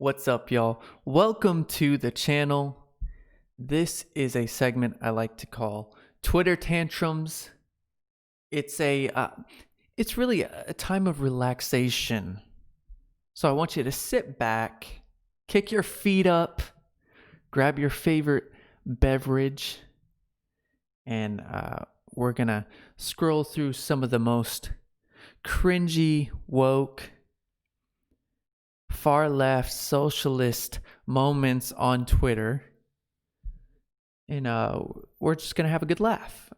What's up, y'all? Welcome to the channel. This is a segment I like to call Twitter Tantrums. It's really a time of relaxation. So I want you to sit back, kick your feet up, grab your favorite beverage, and we're gonna scroll through some of the most cringy, woke, far left socialist moments on Twitter, and we're just gonna have a good laugh.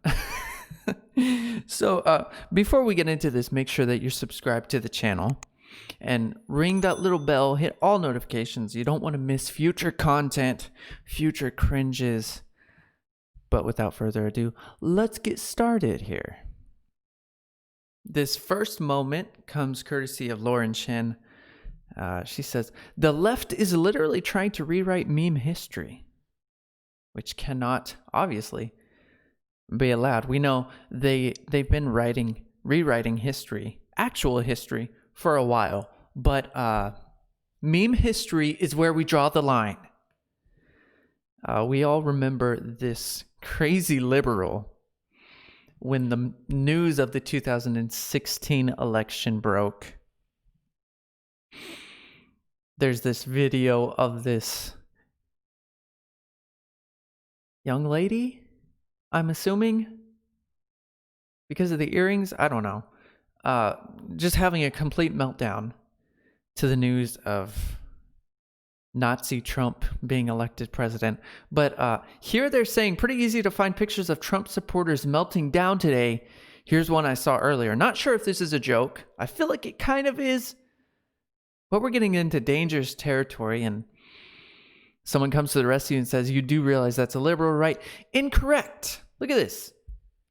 So before we get into this, make sure that you're subscribed to the channel and ring that little bell, hit all notifications. You don't want to miss future content, future cringes. But without further ado, let's get started here. This first moment comes courtesy of Lauren Chen. She says, the left is literally trying to rewrite meme history, which cannot, obviously, be allowed. We know they've been rewriting history, actual history, for a while. But meme history is where we draw the line. We all remember this crazy liberal when the news of the 2016 election broke. There's this video of this young lady, I'm assuming, because of the earrings, I don't know, just having a complete meltdown to the news of Nazi Trump being elected president. But here they're saying pretty easy to find pictures of Trump supporters melting down today. Here's one I saw earlier. Not sure if this is a joke. I feel like it kind of is. But we're getting into dangerous territory, and someone comes to the rescue and says, you do realize that's a liberal, right? Incorrect. Look at this.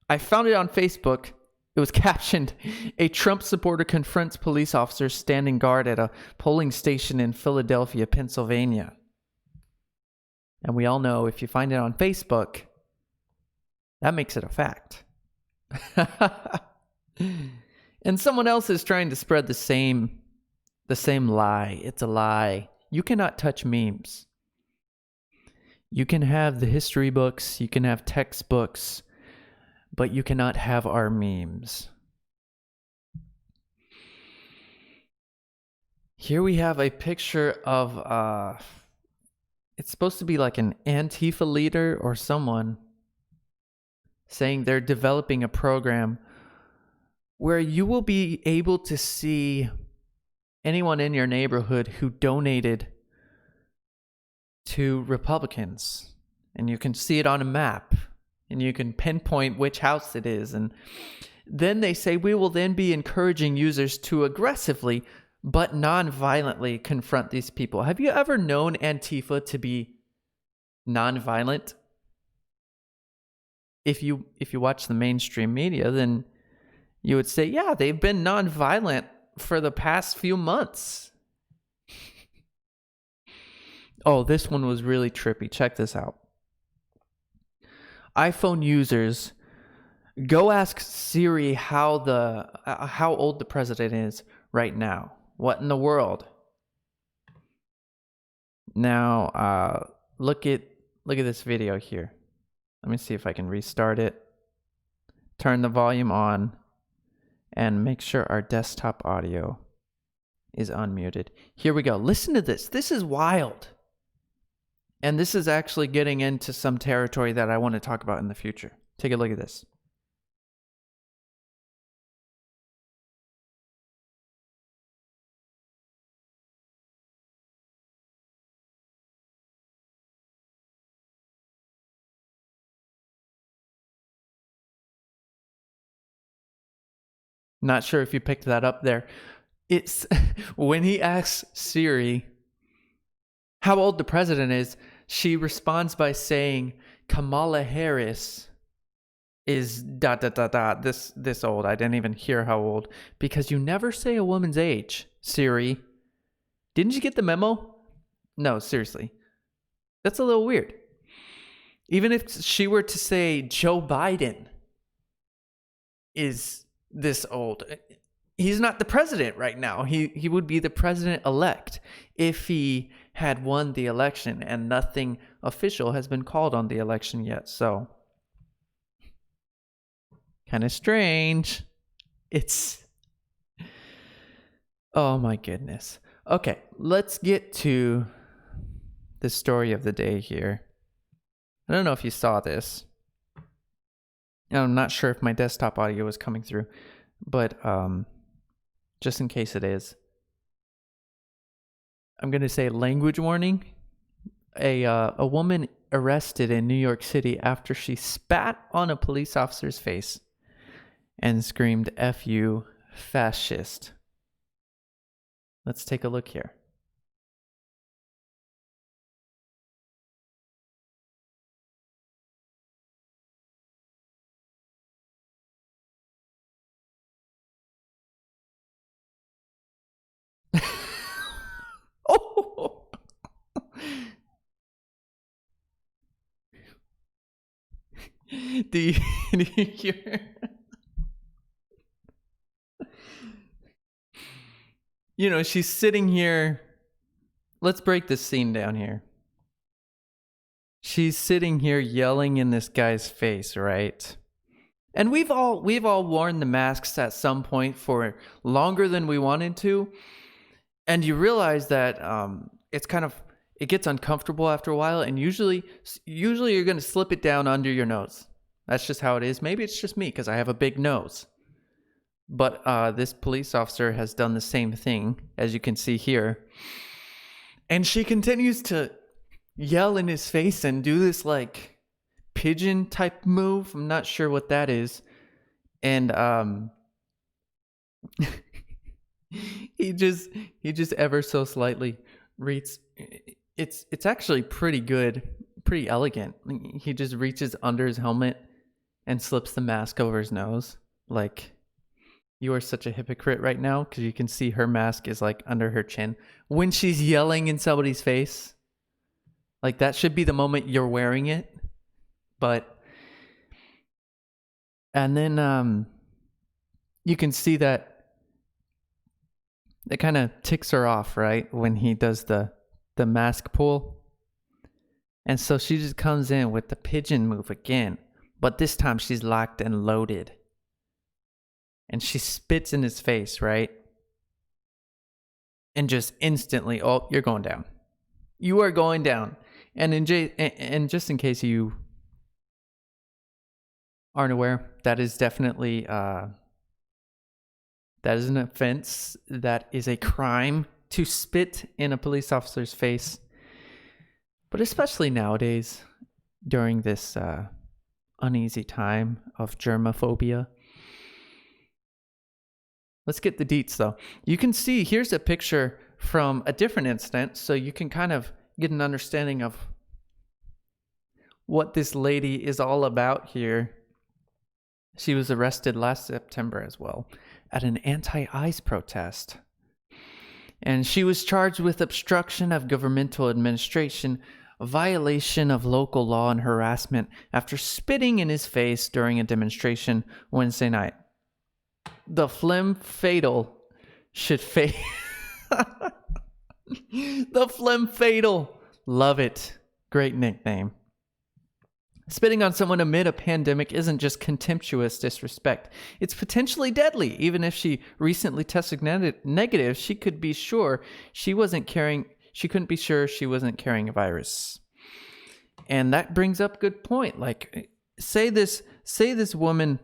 I found it on Facebook. It was captioned, a Trump supporter confronts police officers standing guard at a polling station in Philadelphia, Pennsylvania. And we all know if you find it on Facebook, that makes it a fact. And someone else is trying to spread the same lie. It's a lie. You cannot touch memes. You can have the history books, you can have textbooks, but you cannot have our memes. Here we have a picture of, it's supposed to be like an Antifa leader or someone saying they're developing a program where you will be able to see anyone in your neighborhood who donated to Republicans. And you can see it on a map. And you can pinpoint which house it is. And then they say we will then be encouraging users to aggressively but non-violently confront these people. Have you ever known Antifa to be non-violent? If you watch the mainstream media, then you would say, yeah, they've been non-violent for the past few months. Oh, this one was really trippy. Check this out. iPhone users, go ask Siri how old the president is right now. What in the world? Now, look at this video here. Let me see if I can restart it. Turn the volume on and make sure our desktop audio is unmuted. Here we go. Listen to this. This is wild. And this is actually getting into some territory that I want to talk about in the future. Take a look at this. Not sure if you picked that up there. It's when he asks Siri how old the president is, she responds by saying Kamala Harris is this old. I didn't even hear how old, because you never say a woman's age, Siri. Didn't you get the memo? No, seriously. That's a little weird. Even if she were to say Joe Biden is this old, he's not the president right now. He would be the president-elect if he had won the election, and nothing official has been called on the election yet. So, kind of strange. It's, oh my goodness. Okay, let's get to the story of the day here. I don't know if you saw this. I'm not sure if my desktop audio is coming through, but just in case it is, I'm going to say language warning. A woman arrested in New York City after she spat on a police officer's face and screamed, "F you, fascist." Let's take a look here. Oh! Do you hear? You know, she's sitting here. Let's break this scene down here. She's sitting here yelling in this guy's face, right? And we've all worn the masks at some point for longer than we wanted to. And you realize that it's kind of, it gets uncomfortable after a while, and usually you're going to slip it down under your nose. That's just how it is. Maybe it's just me because I have a big nose. But this police officer has done the same thing, as you can see here. And she continues to yell in his face and do this like pigeon type move. I'm not sure what that is. And he just ever so slightly reaches. It's actually pretty good, pretty elegant. He just reaches under his helmet and slips the mask over his nose. Like, you are such a hypocrite right now because you can see her mask is like under her chin when she's yelling in somebody's face. Like, that should be the moment you're wearing it. But, and then you can see that it kind of ticks her off, right? When he does the mask pull. And so she just comes in with the pigeon move again. But this time she's locked and loaded. And she spits in his face, right? And just instantly, oh, you're going down. You are going down. And just in case you aren't aware, that is definitely that is an offense. That is a crime to spit in a police officer's face. But especially nowadays, during this uneasy time of germophobia. Let's get the deets, though. You can see, here's a picture from a different incident, so you can kind of get an understanding of what this lady is all about here. She was arrested last September as well at an anti-ICE protest. And she was charged with obstruction of governmental administration, a violation of local law, and harassment after spitting in his face during a demonstration Wednesday night. The phlegm fatal should fade. The phlegm fatal. Love it. Great nickname. Spitting on someone amid a pandemic isn't just contemptuous disrespect. It's potentially deadly. Even if she recently tested negative, she couldn't be sure she wasn't carrying a virus. And that brings up a good point. Like, say this woman,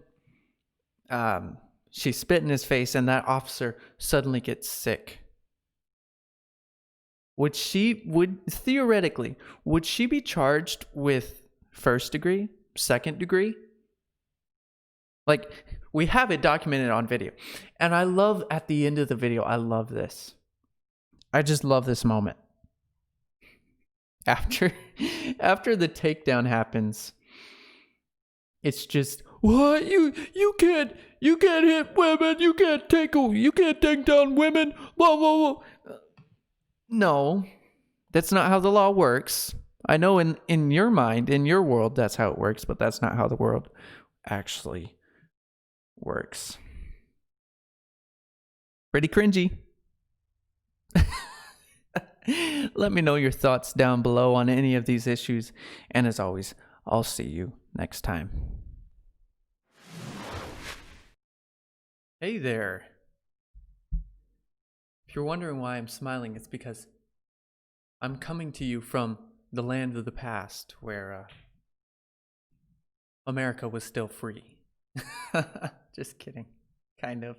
she spit in his face and that officer suddenly gets sick. Would she be charged with first degree, second degree? Like, we have it documented on video. And I love, at the end of the video, I love this. I just love this moment. After the takedown happens, it's just, what? You can't hit women, you can't take down women, blah, blah, blah. No, that's not how the law works. I know in your mind, in your world, that's how it works, but that's not how the world actually works. Let me know your thoughts down below on any of these issues. And as always, I'll see you next time. Hey there. If you're wondering why I'm smiling, it's because I'm coming to you from the land of the past where America was still free. Just kidding. Kind of.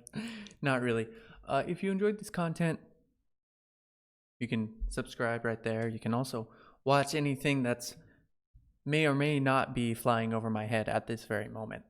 Not really. If you enjoyed this content, you can subscribe right there. You can also watch anything that's may or may not be flying over my head at this very moment.